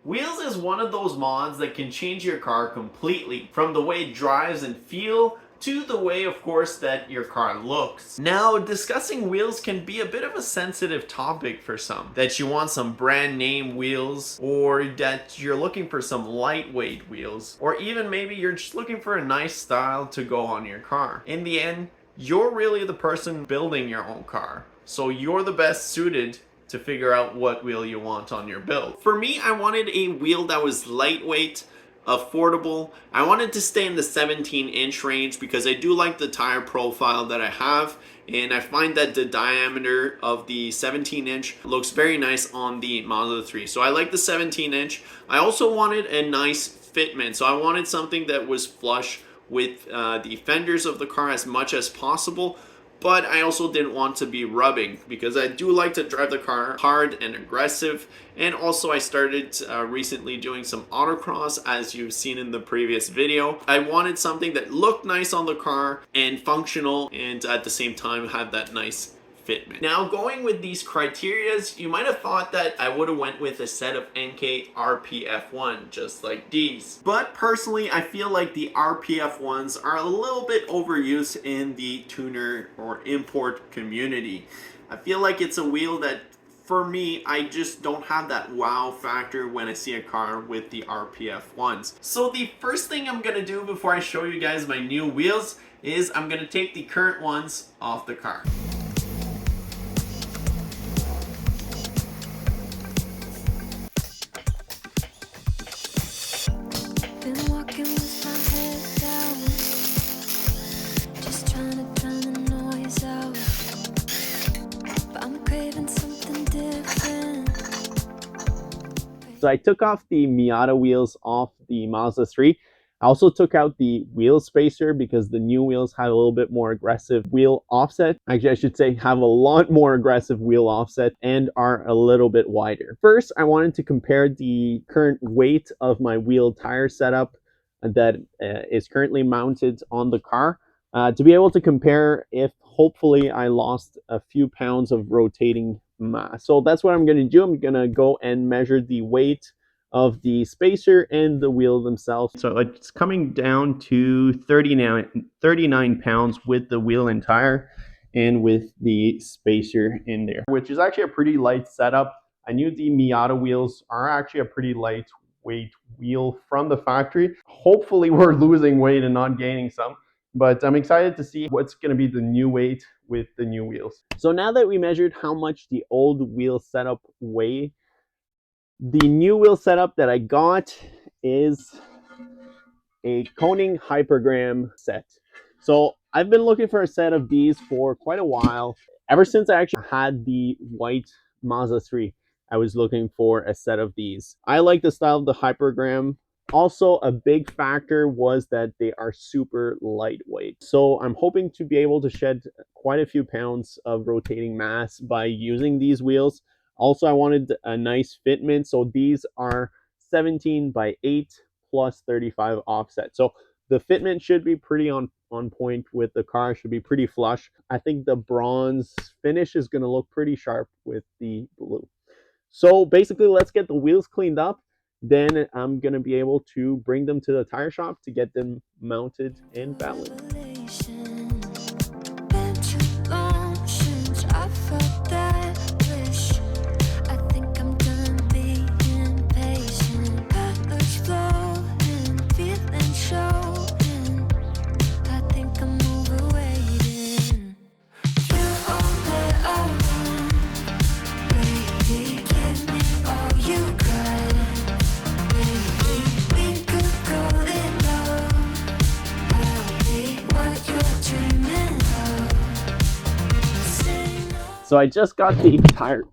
Wheels is one of those mods that can change your car completely, from the way it drives and feel to the way, of course, that your car looks. Now, discussing wheels can be a bit of a sensitive topic for some. That you want some brand name wheels, or that you're looking for some lightweight wheels, or even maybe you're just looking for a nice style to go on your car. In the end, you're really the person building your own car. So you're the best suited to figure out what wheel you want on your build. For me, I wanted a wheel that was lightweight, affordable. I wanted to stay in the 17-inch range because I do like the tire profile that I have, and I find that the diameter of the 17-inch looks very nice on the Mazda 3. So I like the 17-inch. I also wanted a nice fitment, so I wanted something that was flush with the fenders of the car as much as possible, but I also didn't want to be rubbing because I do like to drive the car hard and aggressive. And also I started recently doing some autocross, as you've seen in the previous video. I wanted something that looked nice on the car and functional, and at the same time have that nice fitment. Now, going with these criterias, you might have thought that I would have went with a set of NK RPF1 just like these, but personally I feel like the RPF ones are a little bit overused in the tuner or import community. I feel like it's a wheel that, for me, I just don't have that wow factor when I see a car with the RPF ones. So the first thing I'm gonna do before I show you guys my new wheels is I'm gonna take the current ones off the car. So I took off the Miata wheels off the Mazda 3. I also took out the wheel spacer because the new wheels have a little bit more aggressive wheel offset. Actually, I should say have a lot more aggressive wheel offset and are a little bit wider. First, I wanted to compare the current weight of my wheel tire setup that is currently mounted on the car to be able to compare if hopefully I lost a few pounds of rotating mass. So that's what I'm going to do. I'm going to go and measure the weight of the spacer and the wheel themselves. So it's coming down to 39 pounds with the wheel and tire and with the spacer in there, which is actually a pretty light setup. I knew the Miata wheels are actually a pretty lightweight wheel from the factory. Hopefully we're losing weight and not gaining some, but I'm excited to see what's going to be the new weight with the new wheels. So now that we measured how much the old wheel setup weigh, the new wheel setup that I got is a Konig Hypergram set. So I've been looking for a set of these for quite a while. Ever since I actually had the white Mazda 3, I was looking for a set of these. I like the style of the Hypergram. Also, a big factor was that they are super lightweight. So I'm hoping to be able to shed quite a few pounds of rotating mass by using these wheels. Also, I wanted a nice fitment. So these are 17 by 8 plus 35 offset. So the fitment should be pretty on point with the car, should be pretty flush. I think the bronze finish is going to look pretty sharp with the blue. So basically, let's get the wheels cleaned up. Then I'm going to be able to bring them to the tire shop to get them mounted and balanced. So I just got the tires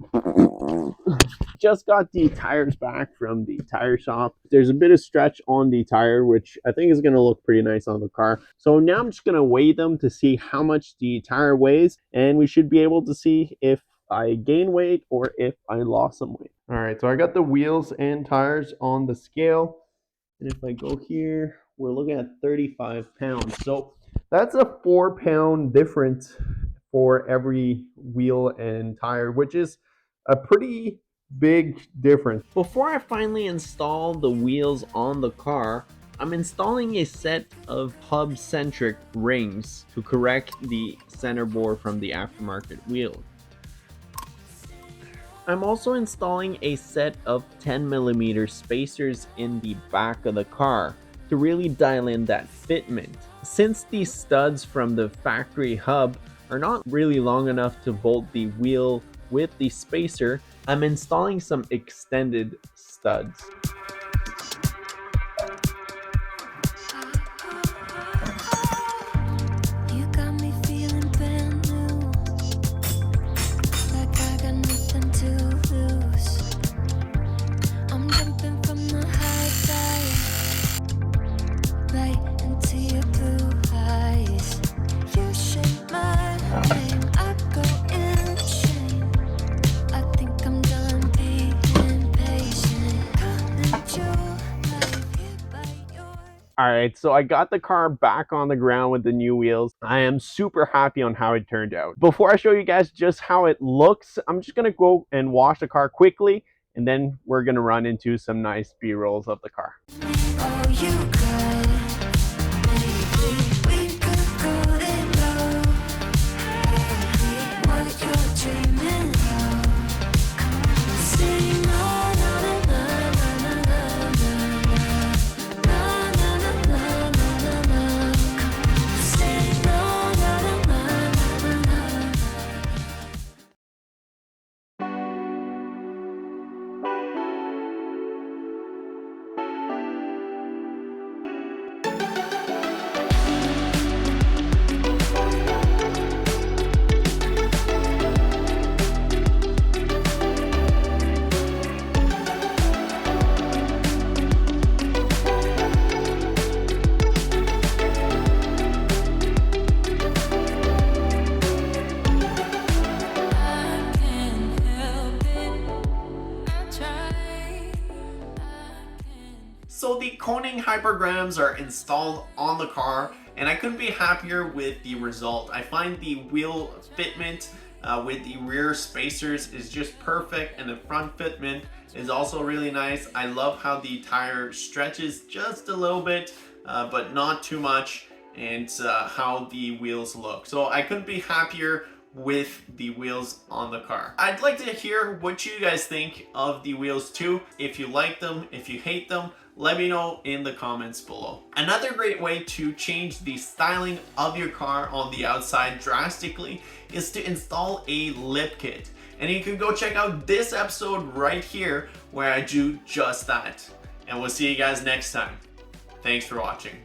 back from the tire shop. There's a bit of stretch on the tire, which I think is going to look pretty nice on the car. So now I'm just going to weigh them to see how much the tire weighs, and we should be able to see if I gain weight or if I lost some weight. All right, so I got the wheels and tires on the scale, and if I go here, we're looking at 35 pounds. So that's a 4-pound difference for every wheel and tire, which is a pretty Big difference. Before I finally install the wheels on the car, I'm installing a set of hub-centric rings to correct the center bore from the aftermarket wheel. I'm also installing a set of 10mm spacers in the back of the car to really dial in that fitment. Since these studs from the factory hub are not really long enough to bolt the wheel with the spacer, I'm installing some extended studs. All right, so I got the car back on the ground with the new wheels. I am super happy on how it turned out. Before I show you guys just how it looks, I'm just gonna go and wash the car quickly, and then we're gonna run into some nice B-rolls of the car. So the Konig Hypergrams are installed on the car, and I couldn't be happier with the result. I find the wheel fitment with the rear spacers is just perfect, and the front fitment is also really nice. I love how the tire stretches just a little bit, but not too much, and how the wheels look. So I couldn't be happier with the wheels on the car. I'd like to hear what you guys think of the wheels too. If you like them, if you hate them, let me know in the comments below. Another great way to change the styling of your car on the outside drastically is to install a lip kit. And you can go check out this episode right here where I do just that. And we'll see you guys next time. Thanks for watching.